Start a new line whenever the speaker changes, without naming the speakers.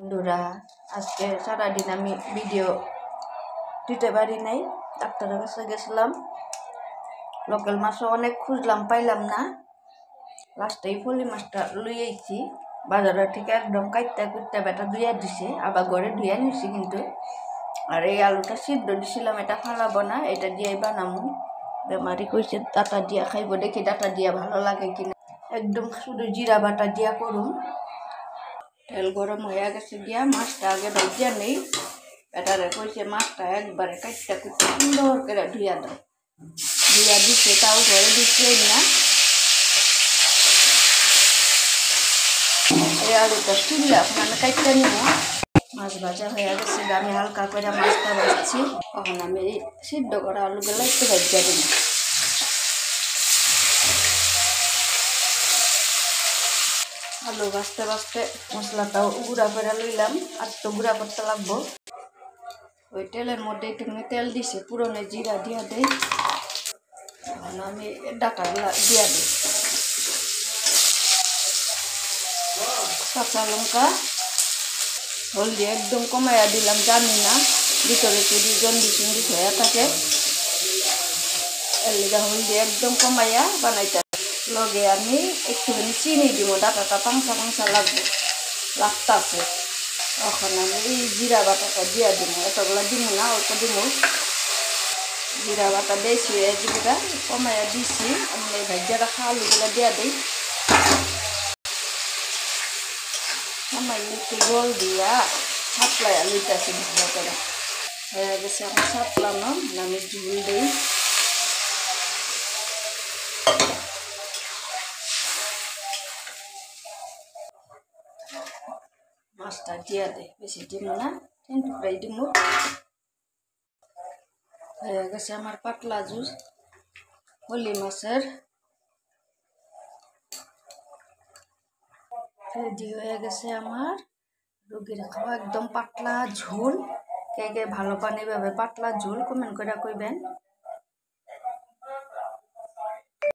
বন্ধুরা, আজকে সারাদিন আমি ভিডিও দিতে পারি নাই। ডাক্তারের কাছে গেছিলাম, লোকাল মাছও অনেক খুঁজলাম, পাইলাম না। লাস্টে এই ফলি মাছটা লই আইছি বাজারের থেকে, একদম কাইটটা কুইটটা বেটা ধুইয়া দিছে, আবার ঘরে ধুইয়া নিছি কিন্তু। আর এই আলুটা সিদ্ধ দিছিলাম, এটা ফালাবো না, এটা দিয়ে বানামু। বেমারি কইছে ডাটা দিয়া খাইব, দেখি ডাটা দিয়া ভালো লাগে কিনা। একদম শুধু জিরা বাটা দিয়া করুম। তেল গরম হয়ে গেছে গিয়া, মাছটা আগে ভাজিয়া নেই। বেটারে কইছে মাছটা একবারে কাইটটা কুইটটা সুন্দর করে ধুইয়া দাও। ধুইয়া দিচ্ছে, তাও ঘরে দিচ্ছে না। এই আলুটা তুললে আপনার কাইটটা নিব। মাছ ভাজা হয়ে গেছে, আমি হালকা করে মাছটা ভাজছি। তখন আমি সিদ্ধ করা আলুগুলো একটু ভাজিয়া দিই। আলু ভাজতে ভাজতে মশলাটাও গুঁড়া করে লইলাম, আর তো গুঁড়া করতে লাগবো। ওই তেলের মধ্যে একটুখানি তেল দিছে, পুরনো জিরা দিয়া দেই। এখন আমি ডাটাগুলা দিয়া দিই। কাঁচা লঙ্কা, হলদি একদম কমাইয়া দিলাম, জানি না ভিতরে যদি জন্ডিস হয়ে থাকে। এর লিগা হলদি একদম কমাইয়া বানাইতে। লগে আমি একটুখানি চিনি দিব, ডাটাটা পাংসা পাংসা লাগতাছে। এখন আমি এই জিরা বাটাটা দিয়া দিব, এতগুলা দিব না, অল্প দিব। জিরা বাটা বেশি হয়ে যাবে, কমাইয়া দিছি। আমি এই ভাজিয়া রাখা আলুগুলা দিয়া দিই। সামান্য একটু জল দিয়া সাপলাইয়া লইতেছি ভালো করে। হয়ে গেছে আমার সাপলানো, আমি ঝুল দিই। মাছটা দিয়া দেয়, বেশি দিব না, 3 টুকরাই দিব। হয়ে গেছে আমার পাতলা জুস ফলি মাছের রেডি হয়ে গেছে। আমার রোগীর খাওয়া একদম পাতলা ঝোল। কে কে ভালো পান এভাবে পাতলা ঝোল, কমেন্ট করে কইবেন।